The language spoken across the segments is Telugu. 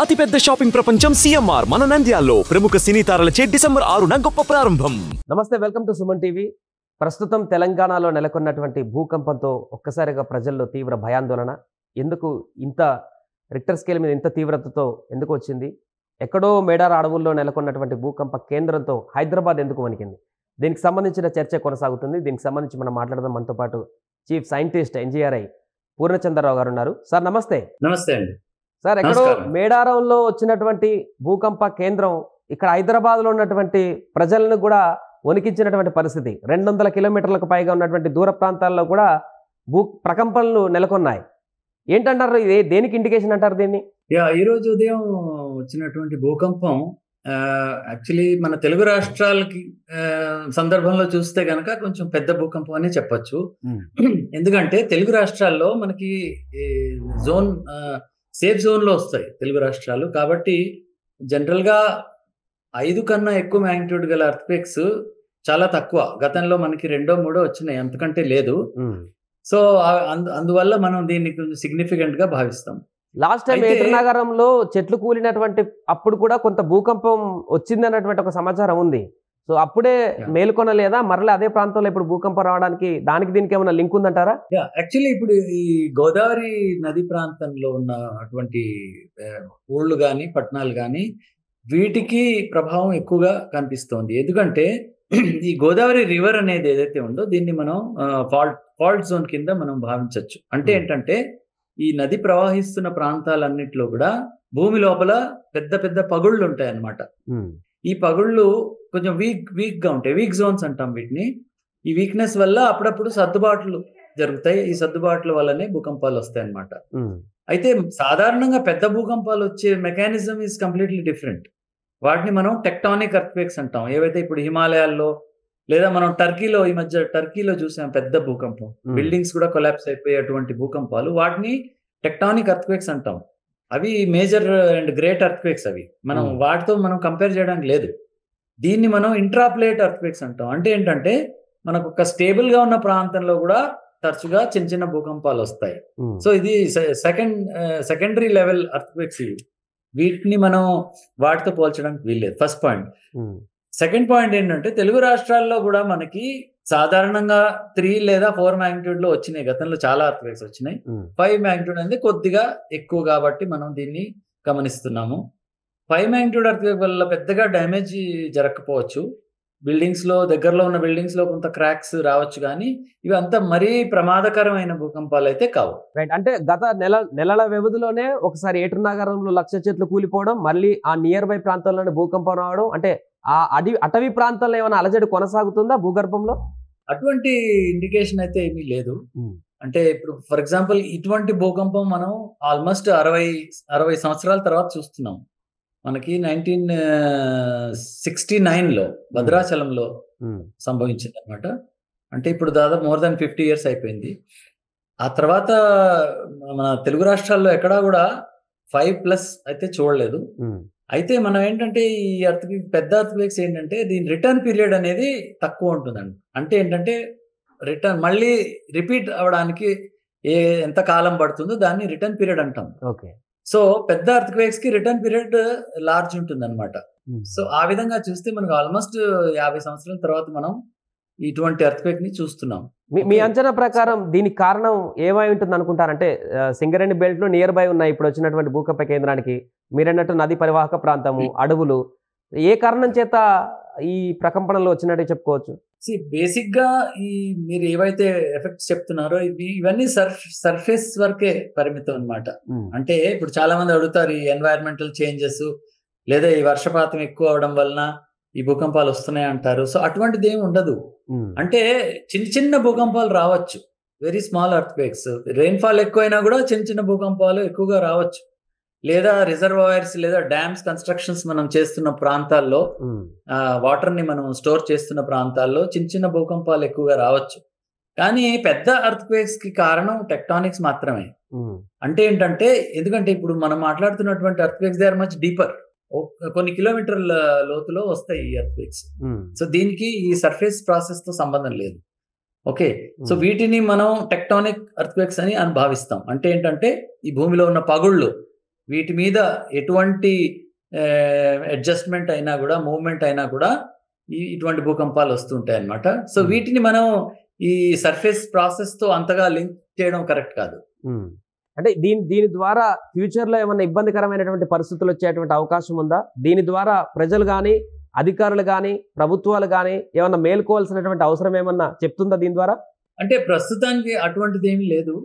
అతిపెద్ద షాపింగ్ ప్రపంచం సిఎంఆర్ మన నంద్యాలలో ప్రముఖ సినీ తారలచే డిసెంబర్ 6న గొప్ప ప్రారంభం. నమస్తే, వెల్కమ్ టు సుమన్ టీవీ. ప్రస్తుతం తెలంగాణలో నెలకొన్నటువంటి భూకంపంతో ఒక్కసారిగా ప్రజల్లో తీవ్ర భయాందోళన. ఎందుకు ఇంత రిక్టర్ స్కేల్ మీద ఇంత తీవ్రతతో ఎందుకు వచ్చింది? ఎక్కడో మేడార అడవుల్లో నెలకొన్నటువంటి భూకంప కేంద్రంతో హైదరాబాద్ ఎందుకు వణికింది? దీనికి సంబంధించిన చర్చ కొనసాగుతుంది. దీనికి సంబంధించి మనం మాట్లాడదాం. మనతో పాటు చీఫ్ సైంటిస్ట్ ఎన్జీఆర్ఐ పూర్ణచంద్రరావు గారు ఉన్నారు. సార్ నమస్తే. నమస్తే అండి సార్, ఎక్కడో మేడారంలో వచ్చినటువంటి భూకంప కేంద్రం ఇక్కడ హైదరాబాద్లో ఉన్నటువంటి ప్రజలను కూడా వణికించినటువంటి పరిస్థితి. 200 కిలోమీటర్లకు పైగా ఉన్నటువంటి దూర ప్రాంతాల్లో కూడా ప్రకంపనలు నెలకొన్నాయి. ఏంటంటారు? ఇది దేనికి ఇండికేషన్ అంటారు దీన్ని? ఈరోజు ఉదయం వచ్చినటువంటి భూకంపం యాక్చువల్లీ మన తెలుగు రాష్ట్రాలకి సందర్భంలో చూస్తే కనుక కొంచెం పెద్ద భూకంపం అని చెప్పొచ్చు. ఎందుకంటే తెలుగు రాష్ట్రాల్లో మనకి జోన్ సేఫ్ జోన్లో వస్తాయి తెలుగు రాష్ట్రాలు. కాబట్టి జనరల్గా 5 కన్నా ఎక్కువ మ్యాగ్నిట్యూడ్ గల ఎర్త్క్వేక్స్ చాలా తక్కువ. గతంలో మనకి 2, 3 వచ్చినాయి, అంతకంటే లేదు. సో అందువల్ల మనం దీన్ని కొంచెం సిగ్నిఫికెంట్ గా భావిస్తాం. లాస్ట్ టైం నగరంలో చెట్లు కూలినటువంటి అప్పుడు కూడా కొంత భూకంపం వచ్చింది అన్నటువంటి ఒక సమాచారం ఉంది. సో అప్పుడే మేల్కొనలేదా? మరలా అదే ప్రాంతంలో ఇప్పుడు భూకంపం రావడానికి దానికి దీనికి ఏమైనా లింక్ ఉందంటారా? యాక్చువల్లీ ఇప్పుడు ఈ గోదావరి నది ప్రాంతంలో ఉన్న అటువంటి ఊళ్ళు కానీ పట్టణాలు కానీ వీటికి ప్రభావం ఎక్కువగా కనిపిస్తోంది. ఎందుకంటే ఈ గోదావరి రివర్ అనేది ఏదైతే ఉందో దీన్ని మనం ఫాల్ట్ జోన్ కింద మనం భావించవచ్చు. అంటే ఏంటంటే ఈ నది ప్రవహిస్తున్న ప్రాంతాలన్నిట్లో కూడా భూమి లోపల పెద్ద పెద్ద పగుళ్ళు ఉంటాయి అన్నమాట. ఈ పగుళ్ళు కొంచెం వీక్ గా ఉంటాయి. వీక్ జోన్స్ అంటాం వీటిని. ఈ వీక్నెస్ వల్ల అప్పుడప్పుడు సర్దుబాట్లు జరుగుతాయి. ఈ సర్దుబాట్ల వల్లనే భూకంపాలు వస్తాయి అన్నమాట. అయితే సాధారణంగా పెద్ద భూకంపాలు వచ్చే మెకానిజం ఈజ్ కంప్లీట్లీ డిఫరెంట్. వాటిని మనం టెక్టానిక్ ఎర్త్క్వేక్స్ అంటాం. ఏవైతే ఇప్పుడు హిమాలయాల్లో లేదా మనం ఈ మధ్య టర్కీలో చూసాం పెద్ద భూకంపం, బిల్డింగ్స్ కూడా కొలాప్స్ అయిపోయేటువంటి భూకంపాలు, వాటిని టెక్టానిక్ ఎర్త్క్వేక్స్ అంటాం. అవి మేజర్ అండ్ గ్రేట్ ఎర్త్క్వేక్స్. అవి మనం వాటితో మనం కంపేర్ చేయడానికి లేదు. దీన్ని మనం ఇంట్రాప్లేట్ ఎర్త్క్వేక్స్ అంటాం. అంటే ఏంటంటే మనకు ఒక స్టేబుల్ గా ఉన్న ప్రాంతంలో కూడా తరచుగా చిన్న చిన్న భూకంపాలు వస్తాయి. సో ఇది సెకండరీ లెవెల్ ఎర్త్క్వేక్స్. వీటిని మనం వాటితో పోల్చడానికి వీల్లేదు. First point. సెకండ్ పాయింట్ ఏంటంటే తెలుగు రాష్ట్రాల్లో కూడా మనకి సాధారణంగా 3 లేదా 4 మ్యాగ్నిట్యూడ్ లో వచ్చినాయి. గతంలో చాలా ఎర్త్క్వేక్స్ వచ్చినాయి. 5 మ్యాగ్నిట్యూడ్ అనేది కొద్దిగా ఎక్కువ కాబట్టి మనం దీన్ని గమనిస్తున్నాము. 5 మ్యాగ్నిట్యూడ్ ఎర్త్క్వేక్ వల్ల పెద్దగా డ్యామేజ్ జరగకపోవచ్చు. బిల్డింగ్స్ లో దగ్గరలో ఉన్న బిల్డింగ్స్ లో కొంత క్రాక్స్ రావచ్చు, కానీ ఇవి అంతా మరీ ప్రమాదకరమైన భూకంపాలు అయితే కావు. రైట్. అంటే గత నెలల వ్యవధిలోనే ఒకసారి ఏటునగరంలో 1,00,000 చెట్లు కూలిపోవడం, మళ్ళీ ఆ నియర్ బై ప్రాంతాల్లోనే భూకంపం రావడం, అంటే ఆ అటవీ ప్రాంతాల్లో ఏమైనా అలజడి కొనసాగుతుందా భూగర్భంలో? అటువంటి ఇండికేషన్ అయితే ఏమీ లేదు. అంటే ఇప్పుడు ఫర్ ఎగ్జాంపుల్ ఇటువంటి భూకంపం మనం ఆల్మోస్ట్ 60 సంవత్సరాల తర్వాత చూస్తున్నాం. మనకి 1969లో భద్రాచలంలో సంభవించింది అనమాట. అంటే ఇప్పుడు దాదాపు మోర్ దాన్ 50 ఇయర్స్ అయిపోయింది. ఆ తర్వాత మన తెలుగు రాష్ట్రాల్లో ఎక్కడా కూడా 5+ అయితే చూడలేదు. అయితే మనం ఏంటంటే ఈ పెద్ద ఎర్త్క్వేక్స్ ఏంటంటే దీని రిటర్న్ పీరియడ్ అనేది తక్కువ ఉంటుందండి. అంటే ఏంటంటే మళ్ళీ రిపీట్ అవడానికి ఎంత కాలం పడుతుందో దాన్ని రిటర్న్ పీరియడ్ అంటాం. ఓకే. సో పెద్ద ఎర్త్క్వేక్స్ కి రిటర్న్ పీరియడ్ లార్జ్ ఉంటుంది అనమాట. సో ఆ విధంగా చూస్తే మనకు ఆల్మోస్ట్ 50 సంవత్సరాల తర్వాత మనం ఇటువంటి ఎర్త్క్వేక్ ని చూస్తున్నాం. మీ అంచనా ప్రకారం దీనికి కారణం ఏమై ఉంటుంది అనుకుంటారంటే సింగరేణి బెల్ట్ లో నియర్ బై ఉన్నాయి ఇప్పుడు వచ్చినటువంటి భూకంప కేంద్రానికి, మీరన్నట్టు నది పరివాహక ప్రాంతము, అడవులు, ఏ కారణం చేత ఈ ప్రకంపనలు వచ్చినట్టు చెప్పుకోవచ్చు? బేసిక్ గా ఈ మీరు ఏవైతే ఎఫెక్ట్స్ చెప్తున్నారో ఇవన్నీ సర్ఫేస్ వరకే పరిమితం అన్నమాట. అంటే ఇప్పుడు చాలా మంది అడుగుతారు ఈ ఎన్వైరన్మెంటల్ చేంజెస్ లేదా ఈ వర్షపాతం ఎక్కువ అవడం వలన ఈ భూకంపాలు వస్తున్నాయి అంటారు. సో అటువంటిది ఏమి ఉండదు. అంటే చిన్న చిన్న భూకంపాలు రావచ్చు, వెరీ స్మాల్ ఎర్త్క్వేక్స్. రెయిన్ఫాల్ ఎక్కువైనా కూడా చిన్న చిన్న భూకంపాలు ఎక్కువగా రావచ్చు. లేదా రిజర్వాయర్స్ లేదా డ్యామ్స్ కన్స్ట్రక్షన్స్ మనం చేస్తున్న ప్రాంతాల్లో, వాటర్ ని మనం స్టోర్ చేస్తున్న ప్రాంతాల్లో చిన్న చిన్న భూకంపాలు ఎక్కువగా రావచ్చు. కానీ పెద్ద ఎర్త్క్వేక్స్ కి కారణం టెక్టానిక్స్ మాత్రమే. అంటే ఏంటంటే ఎందుకంటే ఇప్పుడు మనం మాట్లాడుతున్నటువంటి earthquakes they are much deeper. కొన్ని కిలోమీటర్ల లోతులో వస్తాయి ఈ ఎర్త్క్వేక్స్. సో దీనికి ఈ సర్ఫేస్ ప్రాసెస్ తో సంబంధం లేదు. ఓకే. సో వీటిని మనం టెక్టానిక్ ఎర్త్క్వేక్స్ అని భావిస్తాం. అంటే ఏంటంటే ఈ భూమిలో ఉన్న పగుళ్ళు వీటి మీద ఎటువంటి అడ్జస్ట్మెంట్ అయినా కూడా, మూవ్మెంట్ అయినా కూడా ఇటువంటి భూకంపాలు వస్తుంటాయి అన్నమాట. సో వీటిని మనం ఈ సర్ఫేస్ ప్రాసెస్ తో అంతగా లింక్ చేయడం కరెక్ట్ కాదు. అంటే దీని ద్వారా ఫ్యూచర్ లో ఏమన్నా ఇబ్బందికరమైనటువంటి పరిస్థితులు వచ్చేటువంటి అవకాశం ఉందా? దీని ద్వారా ప్రజలు కానీ, అధికారులు కానీ, ప్రభుత్వాలు కానీ ఏమన్నా మేల్కోవాల్సినటువంటి అవసరం ఏమన్నా చెప్తుందా దీని ద్వారా? అంటే ప్రస్తుతానికి అటువంటిది ఏమీ లేదు.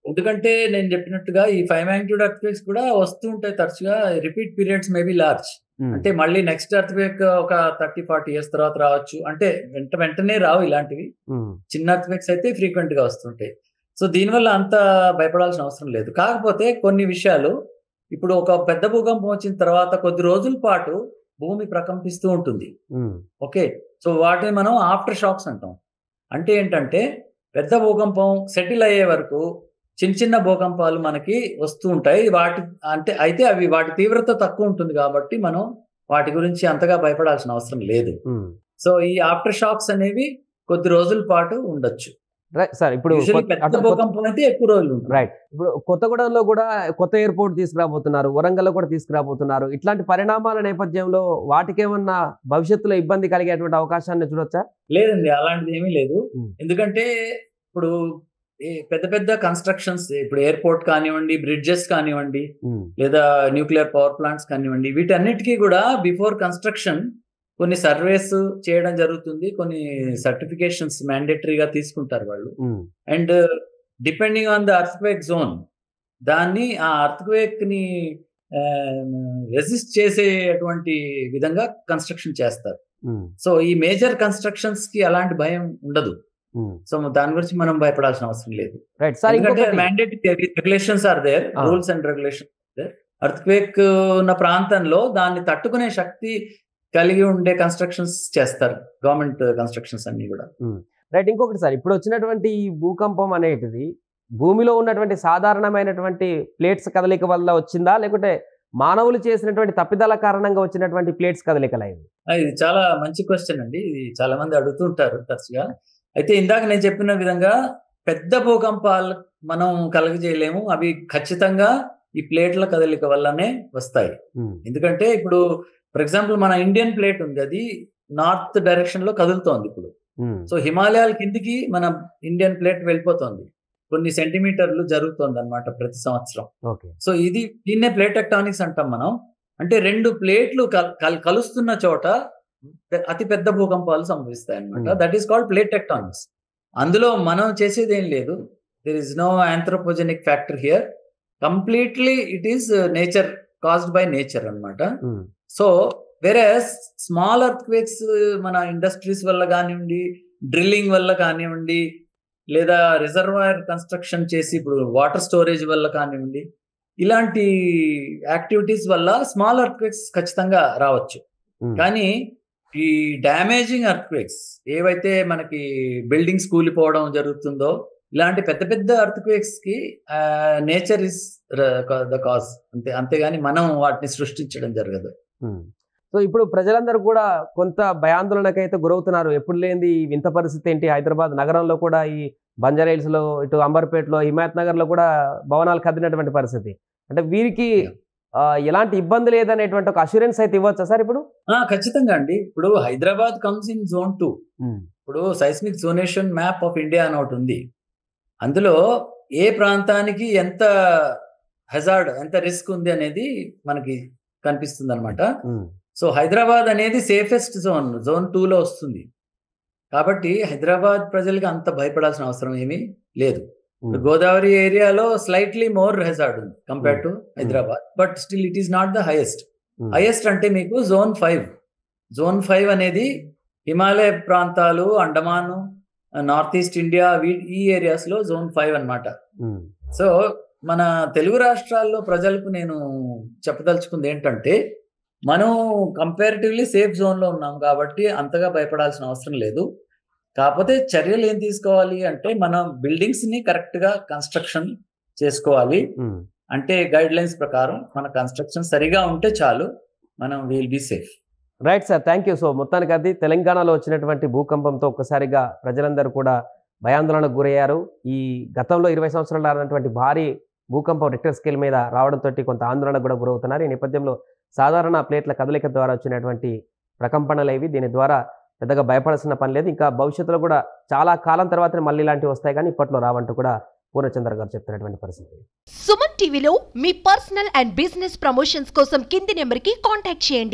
ఎందుకంటే నేను చెప్పినట్టుగా ఈ 5 magnitude earthquakes కూడా వస్తూ ఉంటాయి తరచుగా. Repeat periods may be large. అంటే మళ్ళీ నెక్స్ట్ ఎర్త్క్వేక్ ఒక 30-40 years తర్వాత రావచ్చు. అంటే వెంటనే రావు ఇలాంటివి. చిన్న ఎర్త్క్వేక్స్ అయితే ఫ్రీక్వెంట్ గా వస్తుంటాయి. సో దీనివల్ల అంత భయపడాల్సిన అవసరం లేదు. కాకపోతే కొన్ని విషయాలు, ఇప్పుడు ఒక పెద్ద భూకంపం వచ్చిన తర్వాత కొద్ది రోజుల పాటు భూమి ప్రకంపిస్తూ ఉంటుంది. ఓకే, సో వాటిని మనం ఆఫ్టర్ షాక్స్ అంటాం. అంటే ఏంటంటే పెద్ద భూకంపం సెటిల్ అయ్యే వరకు చిన్న చిన్న భూకంపాలు మనకి వస్తూ ఉంటాయి. అయితే అవి వాటి తీవ్రత తక్కువ ఉంటుంది కాబట్టి మనం వాటి గురించి అంతగా భయపడాల్సిన అవసరం లేదు. సో ఈ ఆఫ్టర్ షాక్స్ అనేవి కొద్ది రోజుల పాటు ఉండొచ్చు. సార్, ఇప్పుడు పెద్ద భూకంపం అయితే ఎక్కువ రోజులు. రైట్. ఇప్పుడు కొత్తగూడెంలో కూడా కొత్త ఎయిర్పోర్ట్ తీసుకురాబోతున్నారు, వరంగల్లో కూడా తీసుకురాబోతున్నారు. ఇట్లాంటి పరిణామాల నేపథ్యంలో వాటికేమన్నా భవిష్యత్తులో ఇబ్బంది కలిగేటువంటి అవకాశాన్ని చూడొచ్చా? లేదండి, అలాంటిది ఏమీ లేదు. ఎందుకంటే ఇప్పుడు పెద్ద పెద్ద కన్స్ట్రక్షన్స్, ఇప్పుడు ఎయిర్పోర్ట్ కానివ్వండి, బ్రిడ్జెస్ కానివ్వండి, లేదా న్యూక్లియర్ పవర్ ప్లాంట్స్ కానివ్వండి, వీటన్నిటికీ కూడా బిఫోర్ కన్స్ట్రక్షన్ కొన్ని సర్వేస్ చేయడం జరుగుతుంది. కొన్ని సర్టిఫికేషన్స్ మ్యాండేటరీగా తీసుకుంటారు వాళ్ళు. And depending on the earthquake zone, దాన్ని ఆ ఎర్త్క్వేక్ ని రెసిస్ట్ చేసేటువంటి విధంగా కన్స్ట్రక్షన్ చేస్తారు. సో ఈ మేజర్ కన్స్ట్రక్షన్స్ కి అలాంటి భయం ఉండదు. సో దాని గురించి మనం భయపడాల్సిన అవసరం లేదు. ఎందుకంటే mandatory regulations are there, rules and regulations there. Earthquake ఉన్న ప్రాంతంలో దాన్ని తట్టుకునే శక్తి కలిగి ఉండే కన్స్ట్రక్షన్స్ చేస్తారు గవర్నమెంట్ కన్స్ట్రక్షన్స్ అన్ని కూడా. రైట్. ఇంకొకటి సార్, ఇప్పుడు వచ్చినటువంటి ఈ భూకంపం అనేటిది భూమిలో ఉన్నటువంటి సాధారణమైనటువంటి ప్లేట్స్ కదలిక వల్ల వచ్చిందా, లేకుంటే మానవులు చేసినటువంటి తప్పిదాల కారణంగా వచ్చినటువంటి ప్లేట్స్ కదలికలా? ఇది చాలా మంచి క్వశ్చన్ అండి. ఇది చాలా మంది అడుగుతుంటారు తరచుగా. అయితే ఇందాక నేను చెప్పిన విధంగా పెద్ద భూకంపాలు మనం కలగజేయలేము. అవి ఖచ్చితంగా ఈ ప్లేట్ల కదలిక వల్లనే వస్తాయి. ఎందుకంటే ఇప్పుడు ఫర్ ఎగ్జాంపుల్ మన ఇండియన్ ప్లేట్ ఉంది, అది నార్త్ డైరెక్షన్ లో కదులుతోంది ఇప్పుడు. సో హిమాలయాల కిందికి మన ఇండియన్ ప్లేట్ వెళ్ళిపోతుంది, కొన్ని సెంటీమీటర్లు జరుగుతుంది అన్నమాట ప్రతి సంవత్సరం. సో దీన్నే ప్లేట్ టెక్టానిక్స్ అంటాం మనం. అంటే రెండు ప్లేట్లు కలుస్తున్న చోట అతి పెద్ద భూకంపాలు సంభవిస్తాయి అన్నమాట. That is called plate tectonics. అందులో మనం చేసేది ఏం లేదు. There is no anthropogenic factor here. Completely it is nature, caused by nature అన్నమాట. సో వేరే స్మాల్ ఎర్త్క్వేక్స్ మన ఇండస్ట్రీస్ వల్ల కానివ్వండి, డ్రిల్లింగ్ వల్ల కానివ్వండి, లేదా రిజర్వాయర్ కన్స్ట్రక్షన్ చేసి ఇప్పుడు వాటర్ స్టోరేజ్ వల్ల కానివ్వండి, ఇలాంటి యాక్టివిటీస్ వల్ల స్మాల్ ఎర్త్క్వేక్స్ ఖచ్చితంగా రావచ్చు. కానీ ఈ డామేజింగ్ ఎర్త్క్వేక్స్ ఏవైతే మనకి బిల్డింగ్స్ కూలిపోవడం జరుగుతుందో, ఇలాంటి పెద్ద పెద్ద ఎర్త్క్వేక్స్ కి నేచర్ ఇస్ ద కాజ్, అంతేగాని మనం వాటిని సృష్టించడం జరగదు. సో ఇప్పుడు ప్రజలందరూ కూడా కొంత భయాందోళనకైతే గురవుతున్నారు. ఎప్పుడు లేని వింత పరిస్థితి ఏంటి, హైదరాబాద్ నగరంలో కూడా ఈ బంజారాహిల్స్ లో, ఇటు అంబర్పేటలో, హిమాయత్ నగర్ లో కూడా భవనాలు కదిలినటువంటి పరిస్థితి. అంటే వీరికి ఎలాంటి ఇబ్బంది లేదనేటువంటి ఒక అష్యూరెన్స్ అయితే ఇవ్వచ్చా సార్ ఇప్పుడు? ఖచ్చితంగా అండి. ఇప్పుడు హైదరాబాద్ కమ్స్ ఇన్ జోన్ 2. ఇప్పుడు సైస్మిక్ జోనేషన్ మ్యాప్ ఆఫ్ ఇండియా అని ఒకటి ఉంది. అందులో ఏ ప్రాంతానికి ఎంత హెజార్డ్, ఎంత రిస్క్ ఉంది అనేది మనకి కనిపిస్తుంది అనమాట. సో హైదరాబాద్ అనేది సేఫెస్ట్ జోన్, జోన్ 2లో వస్తుంది. కాబట్టి హైదరాబాద్ ప్రజలకి అంత భయపడాల్సిన అవసరం ఏమీ లేదు. గోదావరి ఏరియాలో స్లైట్లీ మోర్ హెజార్డ్ ఉంది compare to Hyderabad, but still it is not the highest. Highest అంటే మీకు జోన్ 5. జోన్ 5 అనేది హిమాలయ ప్రాంతాలు, అండమాను, నార్త్ ఈస్ట్ ఇండియా, ఈ ఏరియాస్ లో జోన్ 5 అన్నమాట. సో మన తెలుగు రాష్ట్రాల్లో ప్రజలకు నేను చెప్పదలుచుకుంది ఏంటంటే, మనం కంపారిటివ్లీ సేఫ్ జోన్లో ఉన్నాం కాబట్టి అంతగా భయపడాల్సిన అవసరం లేదు. కాకపోతే చర్యలు ఏం తీసుకోవాలి అంటే, మనం బిల్డింగ్స్ ని కరెక్ట్ గా కన్స్ట్రక్షన్ చేసుకోవాలి. అంటే గైడ్ లైన్స్ ప్రకారం మన కన్స్ట్రక్షన్ సరిగా ఉంటే చాలు, మనం will be safe. Right sir, thank you. So మొత్తానికి అది తెలంగాణలో వచ్చినటువంటి భూకంపంతో ఒక్కసారిగా ప్రజలందరూ కూడా భయాందోళనకు గురయ్యారు. ఈ గతంలో 20 సంవత్సరాలు రానటువంటి భారీ భూకంపం రిక్టర్ స్కేల్ మీద రావడంతో కొంత ఆందోళనకు కూడా గురవుతున్నారు. ఈ నేపథ్యంలో సాధారణ ప్లేట్ల కదలిక ద్వారా వచ్చినటువంటి ప్రకంపనలు ఇవి. దీని ద్వారా పెద్దగా భయపడాల్సిన పని లేదు. ఇంకా భవిష్యత్తులో కూడా చాలా కాలం తర్వాతనే మళ్ళీ ఇలాంటివి వస్తాయి, కానీ ఇప్పట్లో రావంటూ కూడా పూర్ణచంద్ర గారు చెప్తున్నటువంటి పరిస్థితి. సుమన్ టీవీలో మీ పర్సనల్ అండ్ బిజినెస్ ప్రమోషన్స్ కోసం కింది నెంబర్కి కాంటాక్ట్ చేయండి.